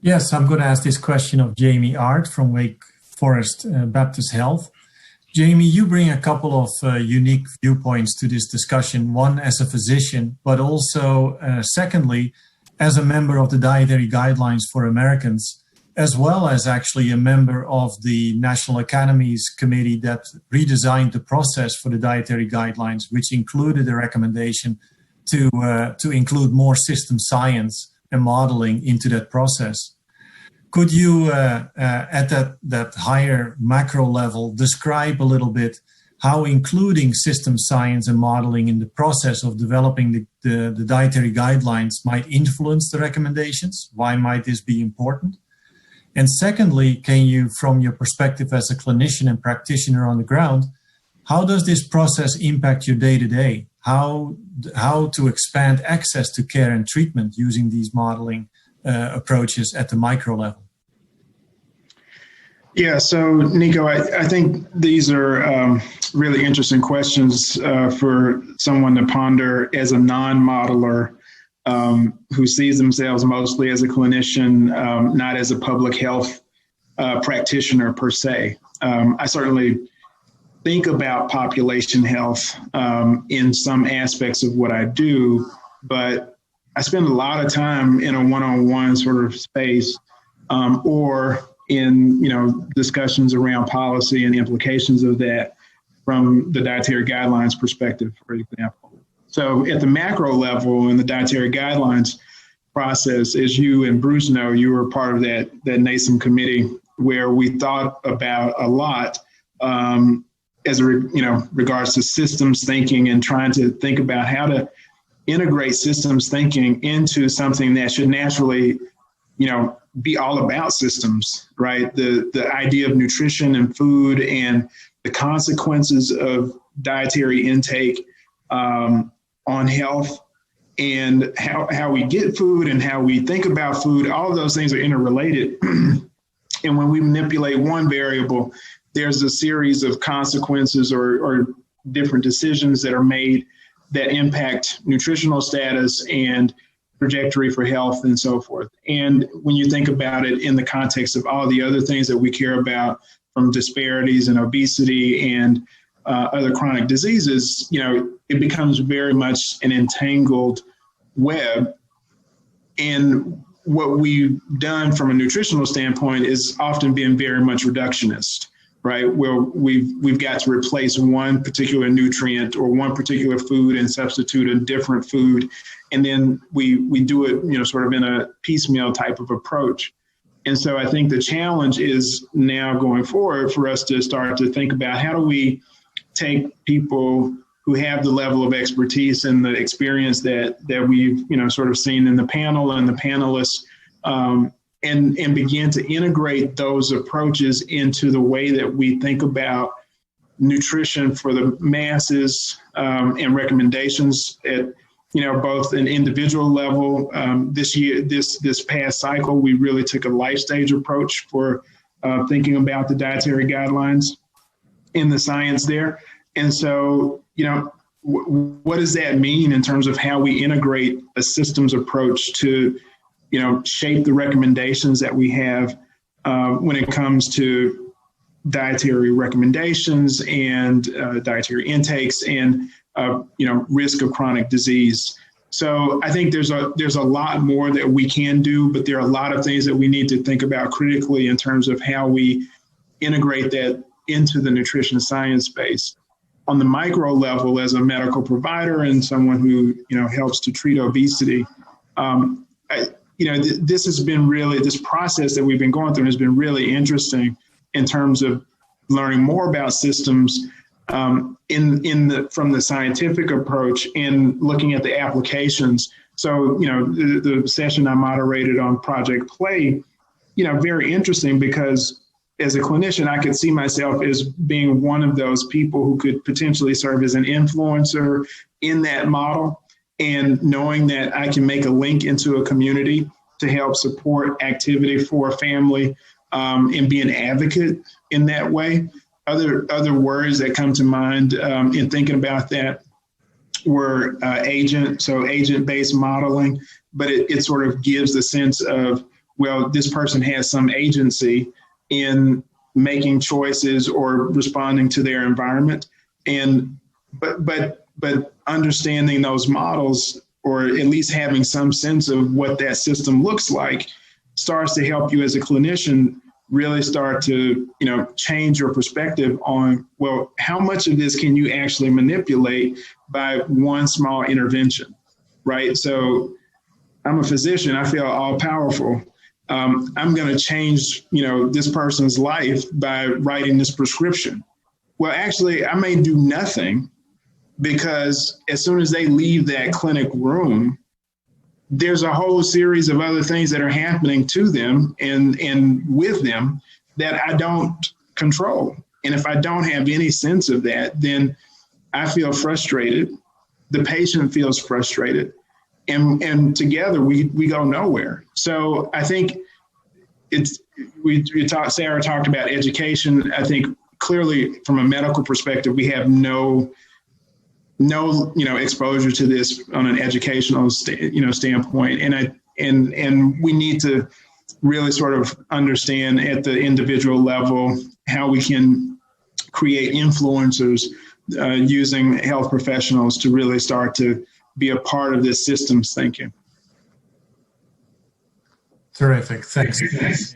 Yes, I'm going to ask this question of Jamy Ard from Wake Forest Baptist Health. Jamy, you bring a couple of unique viewpoints to this discussion, one as a physician, but also secondly, as a member of the Dietary Guidelines for Americans, as well as actually a member of the National Academies committee that redesigned the process for the dietary guidelines, which included a recommendation to include more system science and modeling into that process. Could you, at that higher macro level, describe a little bit how including system science and modeling in the process of developing the dietary guidelines might influence the recommendations? Why might this be important? And secondly, can you, from your perspective as a clinician and practitioner on the ground, how does this process impact your day-to-day? How to expand access to care and treatment using these modeling approaches at the micro level? Yeah, so Nico, I think these are really interesting questions for someone to ponder as a non-modeler who sees themselves mostly as a clinician, not as a public health practitioner per se. I certainly think about population health in some aspects of what I do, but I spend a lot of time in a one-on-one sort of space or in discussions around policy and the implications of that from the dietary guidelines perspective, for example. So at the macro level in the dietary guidelines process, as you and Bruce know, you were part of that NASM committee where we thought about a lot as regards to systems thinking and trying to think about how to integrate systems thinking into something that should naturally, be all about systems, right? The idea of nutrition and food and the consequences of dietary intake on health and how we get food and how we think about food, all of those things are interrelated. And when we manipulate one variable, there's a series of consequences or different decisions that are made that impact nutritional status and trajectory for health and so forth. And when you think about it in the context of all the other things that we care about, from disparities and obesity and other chronic diseases, it becomes very much an entangled web. And what we've done from a nutritional standpoint is often been very much reductionist, right? Where we've got to replace one particular nutrient or one particular food and substitute a different food. And then we do it, sort of in a piecemeal type of approach. And so I think the challenge is now going forward for us to start to think about how do we take people who have the level of expertise and the experience that we've, sort of seen in the panel and the panelists, and begin to integrate those approaches into the way that we think about nutrition for the masses and recommendations at both an individual level. This past cycle, we really took a life stage approach for thinking about the dietary guidelines and the science there. And so, what does that mean in terms of how we integrate a systems approach to, shape the recommendations that we have when it comes to dietary recommendations and dietary intakes and risk of chronic disease. So I think there's a lot more that we can do, but there are a lot of things that we need to think about critically in terms of how we integrate that into the nutrition science space. On the micro level, as a medical provider and someone who helps to treat obesity, this process that we've been going through has been really interesting in terms of learning more about systems from the scientific approach and looking at the applications. So, the session I moderated on Project Play, very interesting because as a clinician, I could see myself as being one of those people who could potentially serve as an influencer in that model, and knowing that I can make a link into a community to help support activity for a family and be an advocate in that way. Other words that come to mind in thinking about that were agent-based modeling, but it sort of gives the sense of well, this person has some agency in making choices or responding to their environment. And but understanding those models, or at least having some sense of what that system looks like, starts to help you as a clinician really start to, change your perspective on, well, how much of this can you actually manipulate by one small intervention, right? So I'm a physician, I feel all powerful. I'm going to change, this person's life by writing this prescription. Well, actually, I may do nothing, because as soon as they leave that clinic room, there's a whole series of other things that are happening to them and with them that I don't control. And if I don't have any sense of that, then I feel frustrated. The patient feels frustrated. And together we go nowhere. So I think Sarah talked about education. I think clearly from a medical perspective, we have no exposure to this on an educational standpoint, and we need to really sort of understand at the individual level how we can create influencers using health professionals to really start to be a part of this systems thinking. Terrific, thanks.